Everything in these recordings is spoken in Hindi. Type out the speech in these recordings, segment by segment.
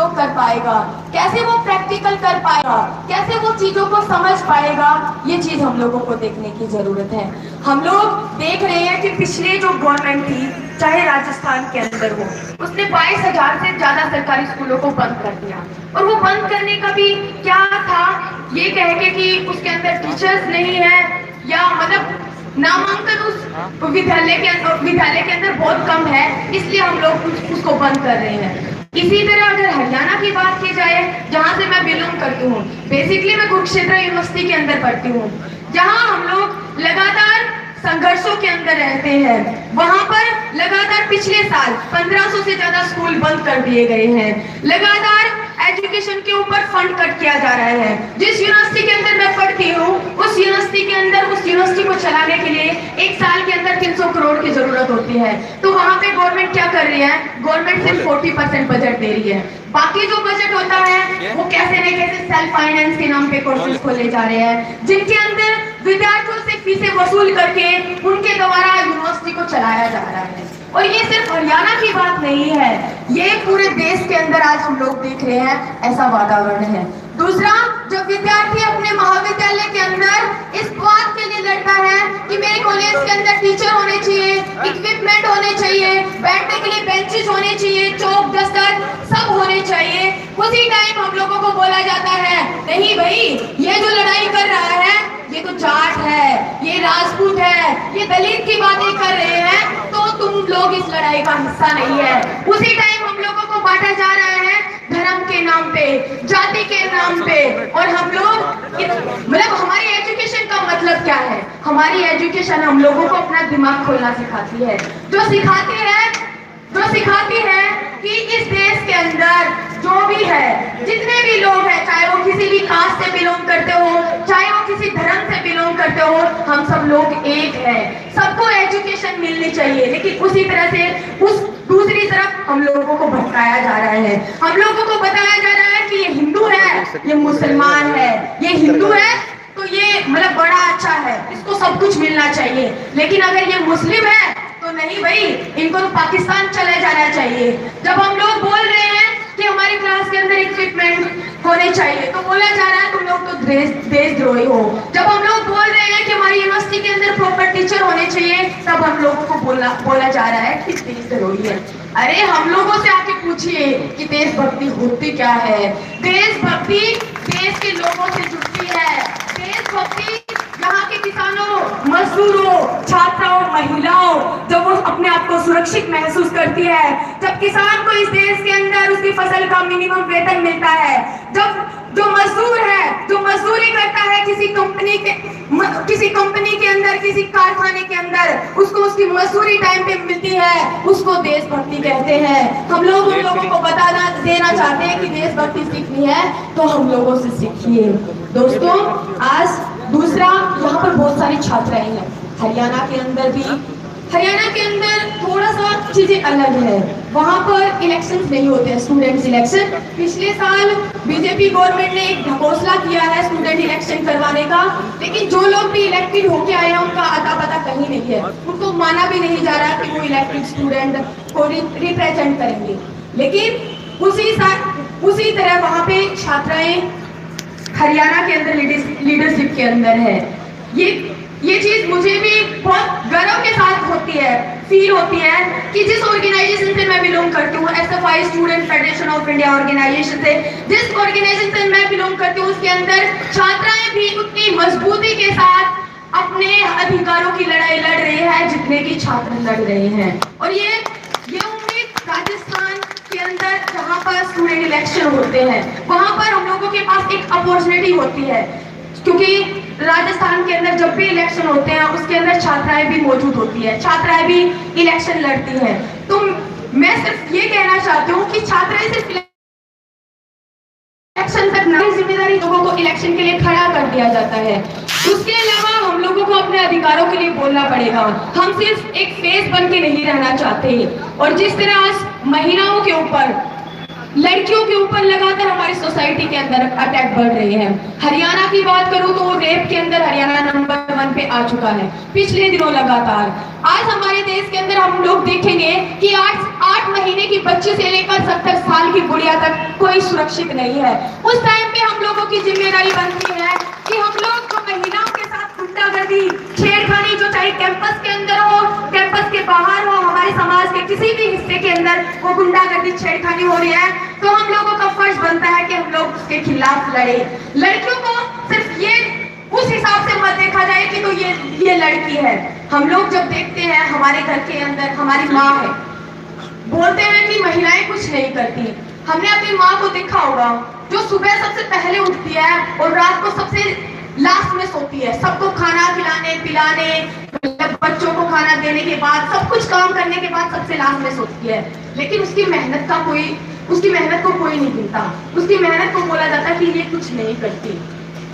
उपयोग कर पाएगा, कैसे वो प्रैक्टिकल कर पाएगा, कैसे वो चीजों को समझ पाएगा, ये चीज हम लोगों को देखने की जरूरत है। हम लोग देख रहे हैं कि पिछले जो गवर्नमेंट थी, चाहे राजस्थान के अंदर हो, उसने 22,000 से ज्यादा सरकारी स्कूलों को बंद कर दिया। और वो बंद करने का भी क्या था, ये कह के कि उसके अंदर टीचर्स नहीं है, या मतलब नामांकन उस विद्यालय के अंदर बहुत कम है, इसलिए हम लोग उसको बंद कर रहे हैं। इसी तरह अगर हरियाणा की बात की जाए, जहां से मैं बिलोंग करती हूँ, बेसिकली मैं कुरुक्षेत्र यूनिवर्सिटी के अंदर पढ़ती हूँ, जहां हम लोग लगातार संघर्षों के अंदर रहते हैं। वहां पर लगातार पिछले साल 1500 से ज्यादा स्कूल बंद कर दिए गए हैं। लगातार एजुकेशन के ऊपर फंड कट किया जा रहा है। जिस यूनिवर्सिटी के अंदर मैं पढ़ती हूँ, उस यूनिवर्सिटी को चलाने के लिए एक साल के अंदर 300 करोड़ की जरूरत होती है। तो वहां पे गवर्नमेंट क्या कर रही है, गवर्नमेंट सिर्फ 40% बजट दे रही है। बाकी जो बजट होता है वो कैसे न कैसे सेल्फ फाइनेंस के नाम पे कोर्सेज को ले जा रहे हैं, जिनके अंदर विद्यार्थियों से फीसें वसूल करके उनके द्वारा यूनिवर्सिटी को चलाया जा रहा है। और ये सिर्फ हरियाणा की बात नहीं है, ये पूरे देश के अंदर आज हम लोग देख रहे हैं ऐसा वातावरण है। दूसरा, जब विद्यार्थी अपने महाविद्यालय के अंदर इस बात के लिए लड़ता है कि मेरे कॉलेज के अंदर टीचर होने चाहिए, इक्विपमेंट होने चाहिए, बैठने के लिए बेंचेस होने चाहिए, चौक दस्तर सब होने चाहिए, उसी टाइम हम लोगों को बोला जाता है नहीं भाई, ये जो लड़ाई कर रहा है ये तो जाट है, ये राजपूत है, ये दलित की बातें कर रहे हैं, तो तुम लोग इस लड़ाई का हिस्सा नहीं है। उसी टाइम हम लोगों को बांटा जा रहा है धर्म के नाम पे, जाति के नाम पे। और हम लोग मतलब हमारी एजुकेशन का मतलब क्या है, हमारी एजुकेशन हम लोगों को अपना दिमाग खोलना सिखाती है, जो सिखाती है कि इस देश के अंदर जो भी है, जितने भी लोग हैं, चाहे वो किसी भी कास्ट से बिलोंग करते हो, चाहे वो किसी धर्म से बिलोंग करते हो, हम सब लोग एक हैं। सबको एजुकेशन मिलनी चाहिए। लेकिन उसी तरह से उस दूसरी तरफ हम लोगों को भटकाया जा रहा है, हम लोगों को बताया जा रहा है कि ये हिंदू है, ये मुसलमान है, ये हिंदू है तो ये मतलब बड़ा अच्छा है, इसको सब कुछ मिलना चाहिए। लेकिन अगर ये मुस्लिम है तो नहीं भाई, इनको तो पाकिस्तान चले जाना चाहिए। जब हम लोग बोल रहे हैं कि हमारी क्लास के अंदर इक्विपमेंट होने चाहिए, तो बोला जा रहा है तुम लोग तो देशद्रोही हो। जब हम लोग बोल रहे हैं कि हमारी यूनिवर्सिटी के अंदर प्रॉपर टीचर होने चाहिए, तब हम लोगों को बोला जा रहा है कि देशद्रोही है। अरे हम लोगों से आके पूछिए कि देशभक्ति होती क्या है। देशभक्ति देश के लोगों से जुड़ती है। देशभक्ति यहाँ के किसानों, मजदूरों, छात्राओं, महिलाओं, जब वो अपने आप को सुरक्षित महसूस करती है, जब किसान को इस देश के अंदर उसकी फसल का मिनिमम वेतन मिलता है, जब जो मजदूर है, जो मजदूरी करता है किसी कंपनी के अंदर, किसी कारखाने के अंदर, उसको उसकी मजदूरी टाइम पे मिलती है, उसको देशभक्ति कहते हैं। हम लोग उन लोगों को देना चाहते हैं कि देशभक्ति सीखनी है तो हम लोगों से सीखिए। दोस्तों, आज दूसरा, यहाँ पर बहुत सारी छात्राएं हैं हरियाणा के अंदर थोड़ा सा चीजें अलग है। वहां पर इलेक्शंस नहीं होते हैं, स्टूडेंट्स इलेक्शन। पिछले साल बीजेपी गवर्नमेंट ने एक ढकोसला किया है स्टूडेंट इलेक्शन करवाने का, लेकिन जो लोग भी इलेक्टेड होके आए हैं उनका अता पता कहीं नहीं है, उनको माना भी नहीं जा रहा कि वो इलेक्टेड स्टूडेंट को रिप्रेजेंट करेंगे। लेकिन उसी तरह वहां पे छात्राएं हरियाणा के अंदर लीडरशिप के अंदर है। ये चीज मुझे भी बहुत गर्व के साथ फील होती है कि जिस ऑर्गेनाइजेशन से मैं बिलोंग करती हूँ, SFI student federation of India organisation से, जिस ऑर्गेनाइजेशन से मैं बिलोंग करती हूँ, उसके अंदर छात्राएं भी उतनी मजबूती के साथ अपने अधिकारों की लड़ाई लड़ रही है जितने की छात्र लड़ रहे हैं। और ये उम्मीद राजस्थान के अंदर जहाँ पर स्टूडेंट इलेक्शन होते हैं, वहां पर हम लोगों के पास एक अपॉर्चुनिटी होती है, क्योंकि राजस्थान के अंदर जब भी इलेक्शन होते हैं उसके अंदर छात्राएं भी मौजूद होती है, छात्राएं भी इलेक्शन लड़ती हैं। तो मैं सिर्फ ये कहना चाहती हूँ कि छात्राएं सिर्फ इलेक्शन तक नहीं, जिम्मेदारी लोगों को इलेक्शन के लिए खड़ा कर दिया जाता है। उसके अलावा हम लोगों को अपने अधिकारों के लिए बोलना पड़ेगा। हम सिर्फ एक फेस बन के नहीं रहना चाहते। और जिस तरह आज महिलाओं के ऊपर, लड़कियों के ऊपर लगातार हमारी सोसाइटी के अंदर अटैक बढ़ रहे हैं। हरियाणा की बात करूं तो रेप के अंदर हरियाणा नंबर 1 पे आ चुका है पिछले दिनों लगातार। आज हमारे देश के अंदर हम लोग देखेंगे कि 8 महीने की बच्ची से लेकर 70 साल की बुढ़िया तक कोई सुरक्षित नहीं है। उस टाइम पे हम लोगों की जिम्मेदारी बनती है कि हम लोग जो महिलाओं के साथ गुंडागर्दी, छेड़खानी, जो चाहे कैंपस के अंदर हो, कैंपस के बाहर हो, हमारे समाज के किसी भी हिस्से के अंदर वो गुंडागर्दी, छेड़खानी हो रही है, तो हम लोगों का फर्ज बनता है कि हम लोग उसके खिलाफ लड़े। लड़कियों को सिर्फ ये उस हिसाब से मत देखा जाए कि तो ये लड़की है। हम लोग जब देखते हैं हमारे घर के अंदर हमारी माँ है, बोलते हैं कि महिलाएं कुछ नहीं करती। हमने अपनी माँ को देखा होगा जो सुबह सबसे पहले उठती है और रात को सबसे लास्ट में सोती है। सबको खाना खिलाने पिलाने, बच्चों को खाना देने के बाद, सब कुछ काम करने के बाद सबसे लास्ट में सोती है। लेकिन उसकी मेहनत को कोई नहीं गिनता। उसकी मेहनत को बोला जाता है कि ये कुछ नहीं करती।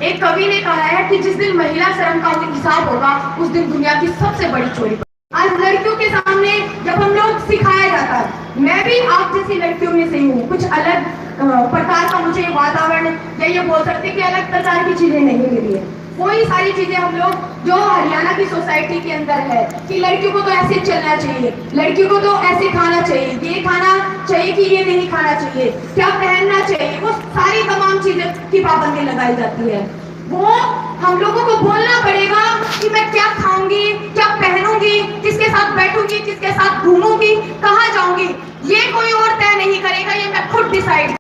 एक कवि ने कहा है कि जिस दिन महिला श्रम का हिसाब होगा उस दिन दुनिया की सबसे बड़ी चोरी। आज लड़कियों के सामने जब हम लोग सिखाया जाता है, मैं भी आप जैसी लड़कियों में से हूँ, कुछ अलग प्रकार का मुझे वातावरण या ये बोल सकते कि अलग प्रकार की चीजें नहीं मिली है। वही सारी चीजें हम लोग जो हरियाणा की सोसाइटी के अंदर है कि लड़कियों को तो ऐसे चलना चाहिए, लड़कियों को तो ऐसे खाना चाहिए, ये खाना चाहिए कि ये नहीं खाना चाहिए, क्या पहनना चाहिए, वो सारी तमाम चीजें की पाबंदी लगाई जाती है। वो हम लोगों को बोलना पड़ेगा कि मैं क्या खाऊंगी, क्या पहनूंगी, किसके साथ बैठूंगी, किसके साथ घूमूंगी, कहाँ जाऊंगी, ये कोई और तय नहीं करेगा, ये मैं खुद डिसाइड।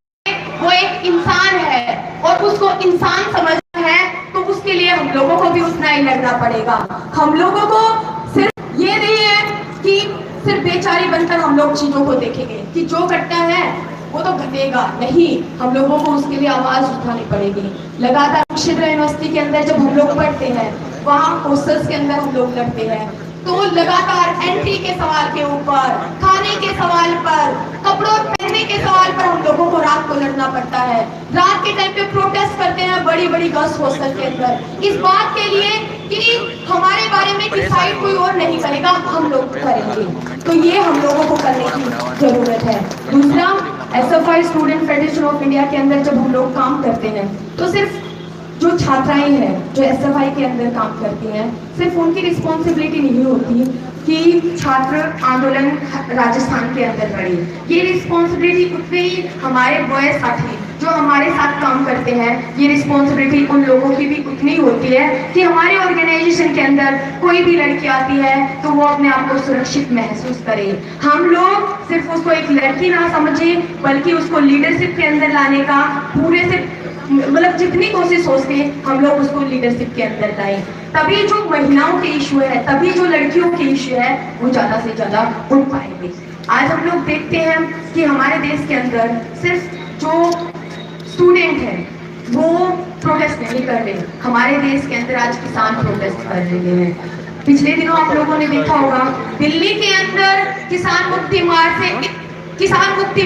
वो एक इंसान है और उसको इंसान समझना है तो उसके लिए हम लोगों को भी उतना ही लड़ना पड़ेगा। हम लोगों को सिर्फ ये नहीं है कि सिर्फ बेचारी बनकर हम लोग चीजों को देखेंगे कि जो करता है वो तो घटेगा, नहीं, हम लोगों को उसके लिए आवाज उठानी पड़ेगी। लगातार क्षेत्र यूनिवर्सिटी के अंदर जब हम लोग पढ़ते हैं, वहाँ हॉस्टल्स के अंदर हम लोग लड़ते हैं, तो लगातार एंट्री के सवाल के ऊपर, खाने के सवाल पर, कपड़ों पहनने के सवाल पर हम लोगों को रात को लड़ना पड़ता है। रात के टाइम पे प्रोटेस्ट करते हैं बड़ी बड़ी गर्ल्स हॉस्टल के अंदर, इस बात के लिए कि हमारे बारे में डिसाइड कोई और नहीं करेगा, हम लोग करेंगे। तो ये हम लोगों को करने की जरूरत है। दूसरा, SFI student federation of India के अंदर जब हम लोग काम करते हैं तो सिर्फ जो छात्राएं हैं जो SFI के अंदर काम करती हैं, सिर्फ उनकी रिस्पॉन्सिबिलिटी नहीं होती कि छात्र आंदोलन राजस्थान के अंदर बढ़े। ये रिस्पॉन्सिबिलिटी उतनी ही हमारे बॉयज साथी जो हमारे साथ काम करते हैं, ये रिस्पॉन्सिबिलिटी उन लोगों की भी उतनी होती है कि हमारे ऑर्गेनाइजेशन के अंदर कोई भी लड़की आती है तो वो अपने आप को सुरक्षित महसूस करे। हम लोग सिर्फ उसको एक लड़की ना समझे बल्कि उसको लीडरशिप के अंदर लाने का पूरे से मतलब जितनी कोशिश हो सके हम लोग उसको लीडरशिप के अंदर लाएं। तभी जो महिलाओं के इशू है, तभी जो लड़कियों के इशू है वो ज्यादा से ज्यादा उठ पाएंगे। आज हम लोग देखते हैं कि हमारे देश के अंदर सिर्फ जो स्टूडेंट है वो प्रोटेस्ट नहीं कर रहे, हमारे देश के अंदर आज किसान प्रोटेस्ट कर रहे हैं। पिछले दिनों आप लोगों ने देखा होगा दिल्ली के अंदर किसान मुक्ति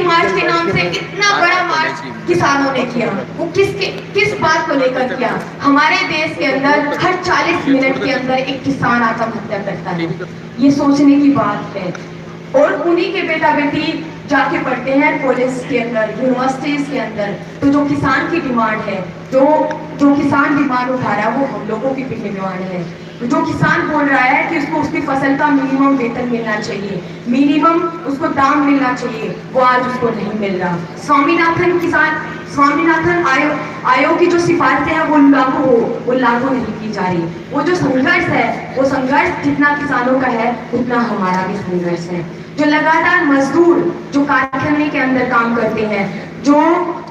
मार्च के नाम से इतना बड़ा मार्च किसानों ने किया। वो किस बात को लेकर किया? हमारे देश के अंदर हर 40 मिनट के अंदर एक किसान आत्महत्या करता है, ये सोचने की बात है। और उन्हीं के बेटा बेटी जाके पढ़ते हैं कॉलेज के अंदर, यूनिवर्सिटीज के अंदर। तो जो किसान की डिमांड है, जो किसान डिमांड उठा रहा है वो हम लोगों की भी डिमांड है। जो किसान बोल रहा है कि उसको उसकी फसल का मिनिमम वेतन मिलना चाहिए, मिनिमम उसको दाम मिलना चाहिए, वो आज उसको नहीं मिल रहा। स्वामीनाथन आयोग की जो सिफारिशें हैं वो लागू नहीं की जा रही। वो जो संघर्ष है वो संघर्ष जितना किसानों का है उतना हमारा भी संघर्ष है। जो लगातार मजदूर जो कारखाने के अंदर काम करते हैं, जो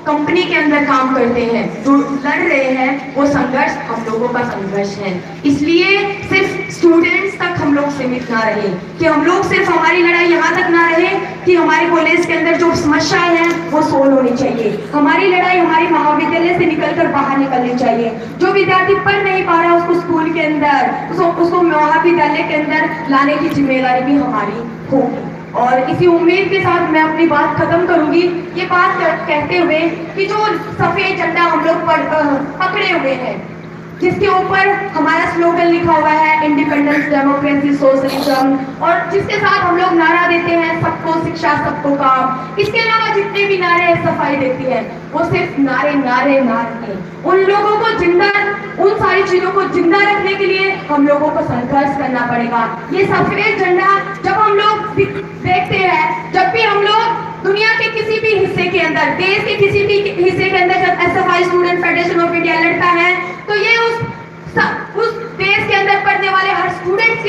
कंपनी के अंदर काम करते हैं, जो लड़ रहे हैं, वो संघर्ष हम लोगों का संघर्ष है। इसलिए सिर्फ स्टूडेंट्स तक हम लोग सीमित ना रहे, कि हम लोग सिर्फ हमारी लड़ाई यहाँ तक ना रहे कि हमारे कॉलेज के अंदर जो समस्याएं हैं वो सोल्व होनी चाहिए। हमारी लड़ाई हमारे महाविद्यालय से निकलकर बाहर निकलनी चाहिए। जो विद्यार्थी पढ़ नहीं पा रहा उसको स्कूल के अंदर, उसको महाविद्यालय के अंदर लाने की जिम्मेदारी भी हमारी होगी। और इसी उम्मीद के साथ मैं अपनी बात खत्म करूंगी, ये बात कहते हुए कि जो सफेद झंडा हम लोग पकड़े हुए हैं, जिसके ऊपर हमारा स्लोगन लिखा हुआ है इंडिपेंडेंस, डेमोक्रेसी, सोशलिज्म, और जिसके साथ हम लोग नारा देते हैं सबको शिक्षा सबको काम। इसके अलावा जितने भी नारे सफाई देती है वो सिर्फ नारे हैं। उन लोगों को जिंदा, उन सारी चीजों को जिंदा रखने के लिए हम लोगों को संघर्ष करना पड़ेगा। ये सफेद झंडा जब हम लोग देखते हैं, जब भी हम लोग दुनिया के किसी भी हिस्से के अंदर, देश के किसी भी हिस्से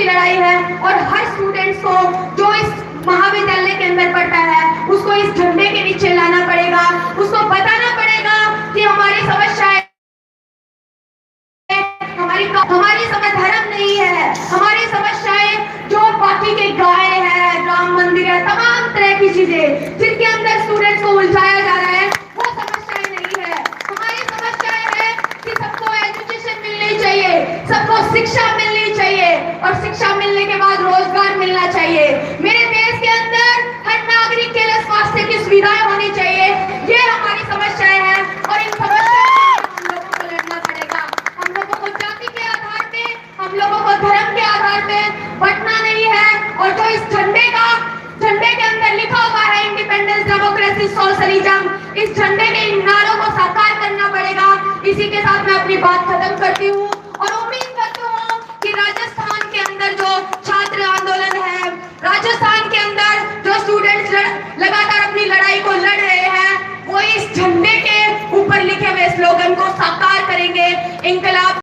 लड़ाई है और हर स्टूडेंट्स को जो इस महाविद्यालय के अंदर पढ़ता है उसको इस झंडे के नीचे लाना पड़ेगा, उसको बताना पड़ेगा कि हमारी समस्याएं हमारी समस्या धर्म नहीं है, हमारी समस्याएं जो बाकी के गाय है, राम मंदिर है, तमाम तरह की चीजें जिनके अंदर स्टूडेंट्स को उलझाया जा रहा है वो समस्याएं नहीं है। हमारी समस्याएं है कि सबको एजुकेशन मिलनी चाहिए, सबको शिक्षा मिलनी चाहिए और शिक्षा मिलने के बाद रोजगार मिलना चाहिए। मेरे देश के अंदर हर नागरिक के लिए स्वास्थ्य की सुविधाएं होनी चाहिए। ये हमारी समस्याएं हैं और इन समस्याओं हम लोगों को लड़ना पड़ेगा। हम लोगों को जाति के आधार पे, हम लोगों को धर्म के आधार पे बंटना नहीं है। और जो इस झंडे के अंदर लिखा हुआ है इंडिपेंडेंस, डेमोक्रेसी, सोशलिज्म, इस झंडे के इन नारों को साकार करना पड़ेगा। इसी के साथ मैं अपनी बात खत्म करती हूँ और उम्मीद करती हूँ कि राजस्थान के अंदर जो छात्र आंदोलन है, राजस्थान के अंदर जो स्टूडेंट्स लगातार अपनी लड़ाई को लड़ रहे हैं, वो इस झंडे के ऊपर लिखे हुए स्लोगन को साकार करेंगे। इंकलाब